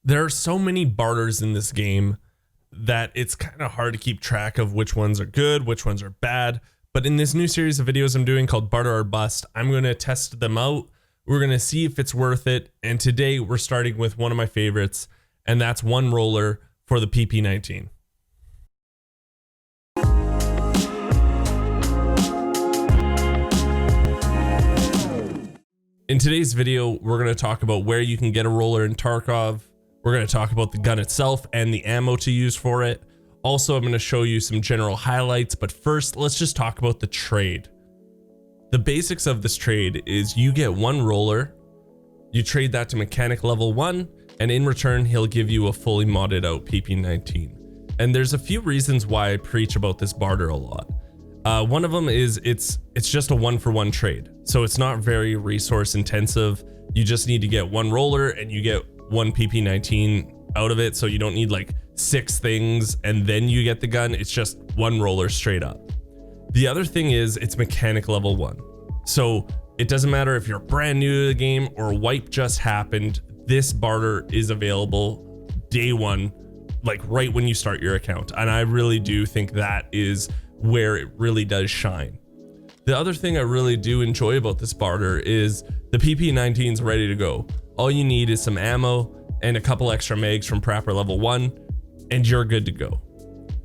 There are so many barters in this game that it's kind of hard to keep track of which ones are good, which ones are bad. But in this new series of videos I'm doing called Barter or Bust, I'm going to test them out. We're going to see if it's worth it. And today we're starting with one of my favorites, and that's one roller for the PP19. In today's video, we're going to talk about where you can get a roller in Tarkov. We're going to talk about the gun itself and the ammo to use for it. Also, I'm going to show you some general highlights, but first, let's just talk about the trade. The basics of this trade is you get one roller, you trade that to mechanic level 1, and in return, he'll give you a fully modded out PP19. And there's a few reasons why I preach about this barter a lot. One of them is it's just a 1-for-1 trade. So it's not very resource intensive. You just need to get one roller and you get one PP19 out of it. So you don't need like 6 things and then you get the gun. It's just one roller straight up. The other thing is it's mechanic level 1. So it doesn't matter if you're brand new to the game or wipe just happened. This barter is available day one, like right when you start your account. And I really do think that is where it really does shine. The other thing I really do enjoy about this barter is the PP19 is ready to go. All you need is some ammo and a couple extra mags from Prapper level 1 and you're good to go.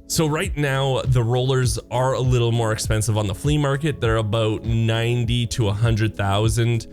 So right now the rollers are a little more expensive on the flea market. They're about 90 to 100,000.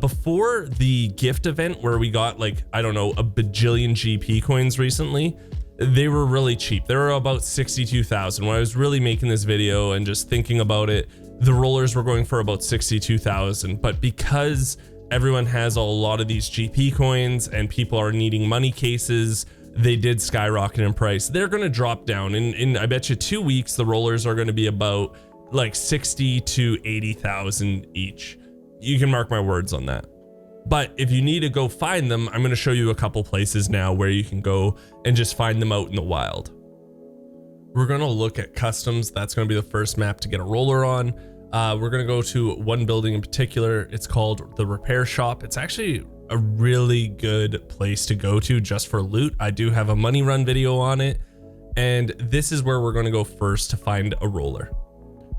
Before the gift event where we got like, I don't know, a bajillion GP coins recently, they were really cheap. They were about 62,000. When I was really making this video and just thinking about it, the rollers were going for about 62,000. But because everyone has a lot of these GP coins and people are needing money cases, they did skyrocket in price. They're going to drop down. In I bet you 2 weeks, the rollers are going to be about like 60 to 80,000 each. You can mark my words on that. But if you need to go find them, I'm going to show you a couple places now where you can go and just find them out in the wild. We're going to look at customs. That's going to be the first map to get a roller on. We're going to go to one building in particular. It's called the repair shop. It's actually a really good place to go to just for loot. I do have a money run video on it. And this is where we're going to go first to find a roller.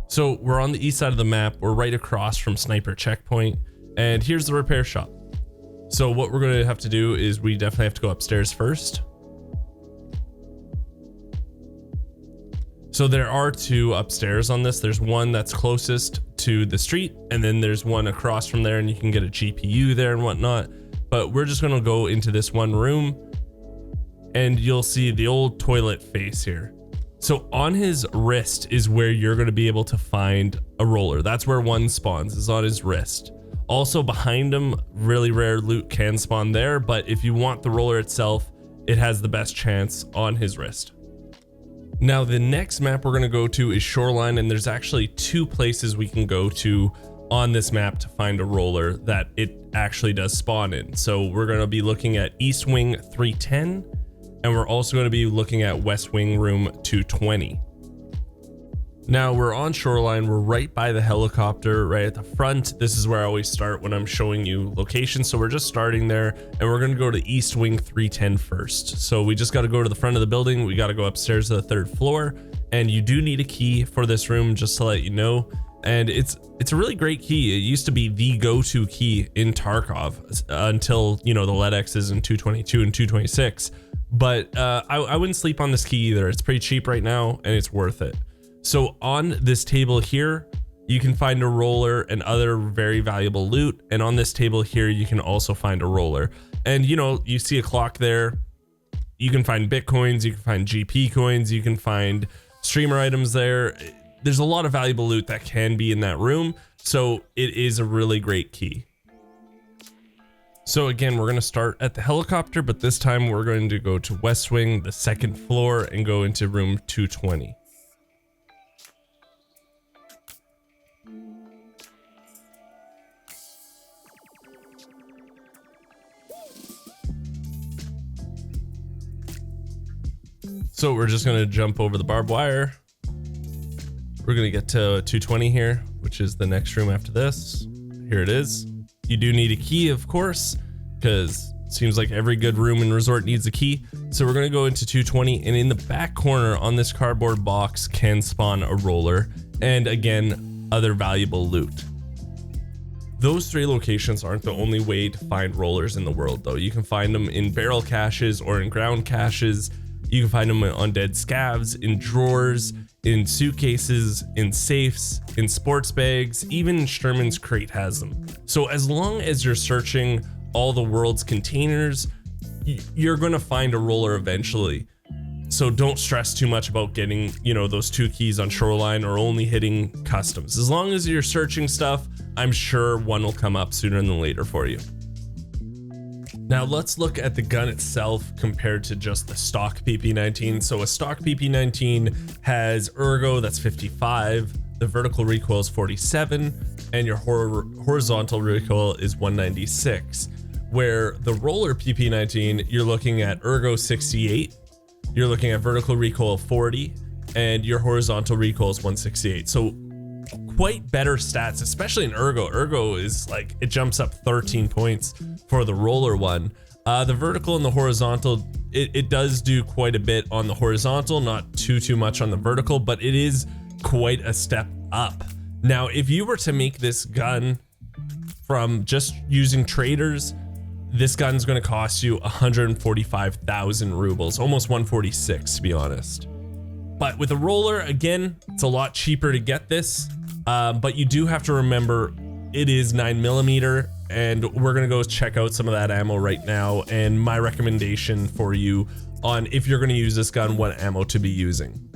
So we're on the east side of the map. We're right across from Sniper Checkpoint. And here's the repair shop. So what we're going to have to do is we definitely have to go upstairs first. So there are 2 upstairs on this. There's one that's closest to the street, and then there's one across from there, and you can get a GPU there and whatnot. But we're just going to go into this one room, and you'll see the old toilet face here. So on his wrist is where you're going to be able to find a roller. That's where one spawns, is on his wrist. Also behind him, really rare loot can spawn there, but if you want the roller itself, it has the best chance on his wrist. Now the next map we're going to go to is Shoreline, and there's actually 2 places we can go to on this map to find a roller that it actually does spawn in. So we're going to be looking at East Wing 310, and we're also going to be looking at West Wing room 220. Now we're on Shoreline, we're right by the helicopter, right at the front. This is where I always start when I'm showing you locations. So we're just starting there, and we're gonna go to East Wing 310 first. So we just gotta go to the front of the building. We gotta go upstairs to the 3rd floor, and you do need a key for this room, just to let you know. And it's a really great key. It used to be the go-to key in Tarkov until, you know, the LEDXs in 222 and 226. But I wouldn't sleep on this key either. It's pretty cheap right now, and it's worth it. So on this table here, you can find a roller and other very valuable loot. And on this table here, you can also find a roller. And you know, you see a clock there. You can find Bitcoins, you can find GP coins, you can find streamer items there. There's a lot of valuable loot that can be in that room. So it is a really great key. So again, we're going to start at the helicopter, but this time we're going to go to West Wing, the 2nd floor, and go into room 220. So we're just going to jump over the barbed wire. We're going to get to 220 here, which is the next room after this. Here it is. You do need a key, of course, because Seems like every good room and resort needs a key. So we're gonna go into 220, and in the back corner on this cardboard box can spawn a roller, and again, other valuable loot. Those 3 locations aren't the only way to find rollers in the world though. You can find them in barrel caches or in ground caches. You can find them on dead scavs, in drawers, in suitcases, in safes, in sports bags, even Sherman's crate has them. So as long as you're searching all the world's containers, you're gonna find a roller eventually. So don't stress too much about getting, you know, those 2 keys on Shoreline or only hitting customs. As long as you're searching stuff, I'm sure one will come up sooner than later for you. Now let's look at the gun itself compared to just the stock PP19. So a stock PP19 has ergo, that's 55, the vertical recoil is 47, and your horizontal recoil is 196. Where the roller PP19, you're looking at ergo 68, you're looking at vertical recoil 40, and your horizontal recoil is 168. So quite better stats, especially in ergo. Ergo is like, it jumps up 13 points for the roller one. The vertical and the horizontal, it does do quite a bit on the horizontal, not too much on the vertical, but it is quite a step up. Now, if you were to make this gun from just using traders, this gun's going to cost you 145,000 rubles, almost 146 to be honest. But with a roller, again, it's a lot cheaper to get this, but you do have to remember it is 9mm, and we're going to go check out some of that ammo right now and my recommendation for you on if you're going to use this gun, what ammo to be using.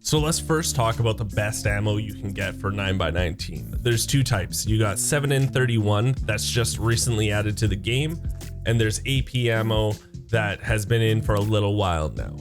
So let's first talk about the best ammo you can get for 9x19. There's 2 types. You got 7N31 that's just recently added to the game, and there's AP ammo that has been in for a little while now.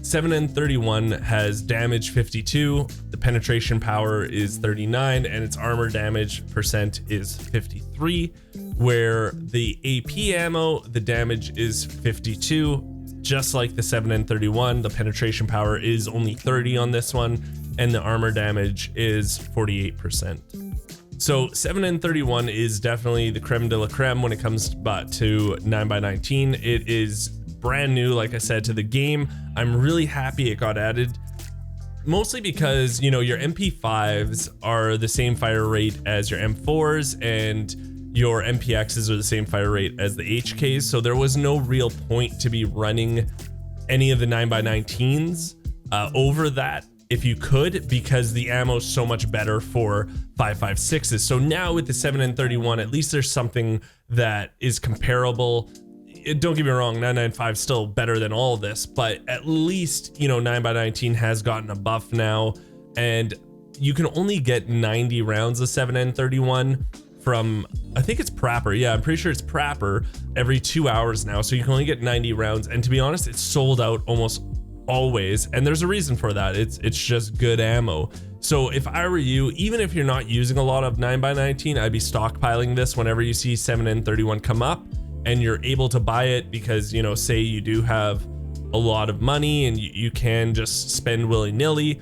7N31 has damage 52, the penetration power is 39, and its armor damage percent is 53, where the AP ammo, the damage is 52. Just like the 7N31, the penetration power is only 30 on this one, and the armor damage is 48%. So 7N31 is definitely the creme de la creme when it comes to 9x19. It is brand new, like I said, to the game. I'm really happy it got added, mostly because, you know, your MP5s are the same fire rate as your M4s, and your MPXs are the same fire rate as the HKs, so there was no real point to be running any of the 9x19s over that if you could, because the ammo is so much better for 5.56s. So now with the 7N31, at least there's something that is comparable. Don't get me wrong, 995 is still better than all of this, but at least, you know, 9x19 has gotten a buff now, and you can only get 90 rounds of 7N31 from, I think it's Prapper. Yeah, I'm pretty sure it's Prapper every 2 hours now. So you can only get 90 rounds. And to be honest, it's sold out almost always. And there's a reason for that. It's just good ammo. So if I were you, even if you're not using a lot of 9x19, I'd be stockpiling this whenever you see 7N31 come up and you're able to buy it, because, you know, say you do have a lot of money and you can just spend willy-nilly,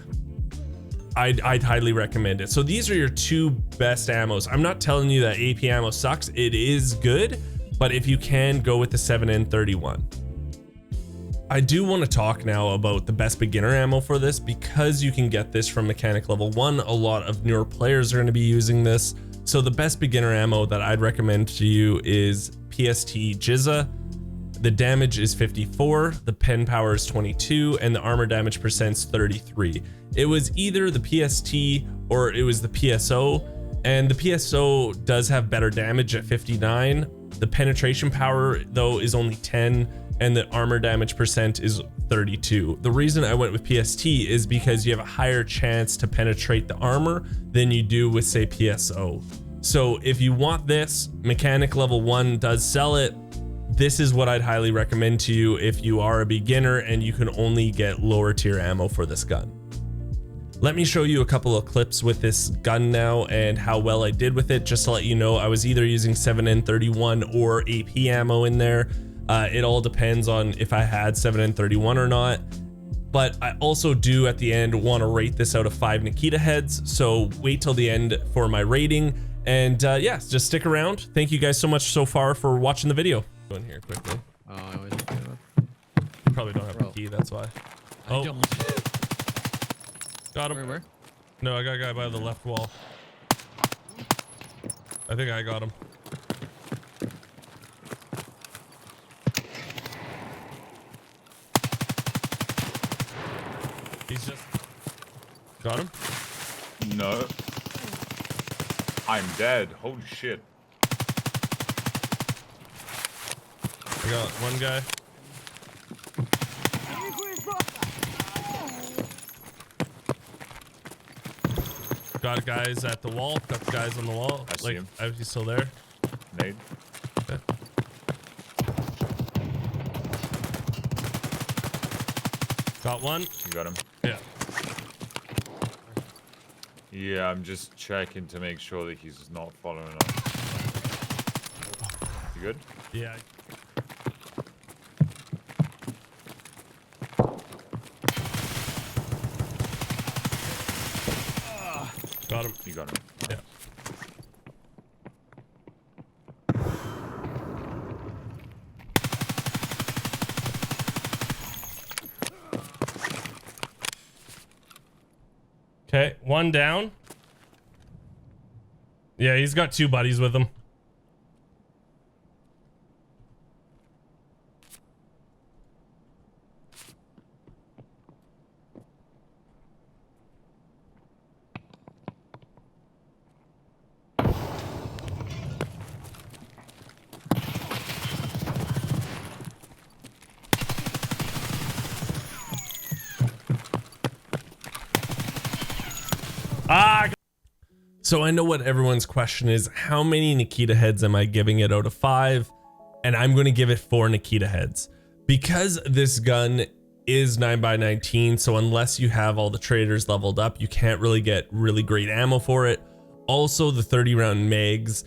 I'd highly recommend it. So these are your 2 best ammos. I'm not telling you that AP ammo sucks. It is good, but if you can, go with the 7N31. I do want to talk now about the best beginner ammo for this, because you can get this from mechanic level 1. A lot of newer players are going to be using this. So the best beginner ammo that I'd recommend to you is PST Geekseh. The damage is 54, the pen power is 22, and the armor damage percent is 33. It was either the PST or it was the PSO, and the PSO does have better damage at 59. The penetration power though is only 10, and the armor damage percent is 32. The reason I went with PST is because you have a higher chance to penetrate the armor than you do with, say, PSO. So if you want this, mechanic level 1 does sell it. This is what I'd highly recommend to you if you are a beginner and you can only get lower tier ammo for this gun. Let me show you a couple of clips with this gun now and how well I did with it. Just to let you know, I was either using 7N31 or AP ammo in there. It all depends on if I had 7N31 or not. But I also do at the end want to rate this out of 5 Nikita heads. So wait till the end for my rating. And yeah, just stick around. Thank you guys so much so far for watching the video. Go in here quickly. Oh, I always do that. You probably don't have a key, that's why. I don't. Got him. Where? No, I got a guy by the left wall. I think I got him. He's just... Got him? No. I'm dead. Holy shit. I got one guy. Got guys at the wall. Got the guys on the wall. I see him. Is he still there? Nade. Okay. Got one. You got him. Yeah. Yeah, I'm just checking to make sure that he's not following up. You good? Yeah. Got him. You got him. Yeah. Okay, one down. Yeah, he's got two buddies with him. So I know what everyone's question is. How many Nikita heads am I giving it out of 5? And I'm going to give it 4 Nikita heads. Because this gun is 9x19, so unless you have all the traders leveled up, you can't really get really great ammo for it. Also, the 30 round mags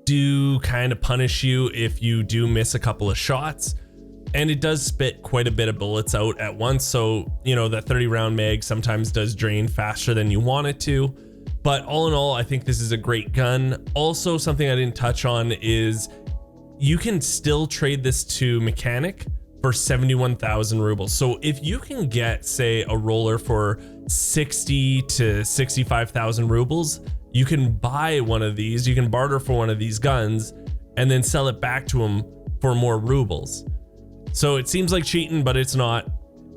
do kind of punish you if you do miss a couple of shots. And it does spit quite a bit of bullets out at once. So, you know, that 30 round mag sometimes does drain faster than you want it to. But all in all, I think this is a great gun. Also, something I didn't touch on is you can still trade this to mechanic for 71,000 rubles. So if you can get, say, a roller for 60 to 65,000 rubles, you can buy one of these, you can barter for one of these guns and then sell it back to them for more rubles. So it seems like cheating, but it's not.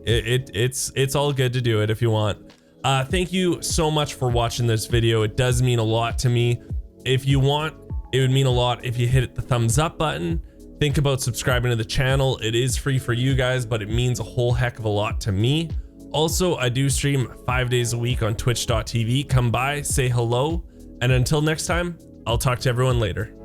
It's all good to do it if you want. Thank you so much for watching this video. It does mean a lot to me. If you want, it would mean a lot if you hit the thumbs up button. Think about subscribing to the channel. It is free for you guys, but it means a whole heck of a lot to me. Also, I do stream 5 days a week on twitch.tv. Come by, say hello, and until next time, I'll talk to everyone later.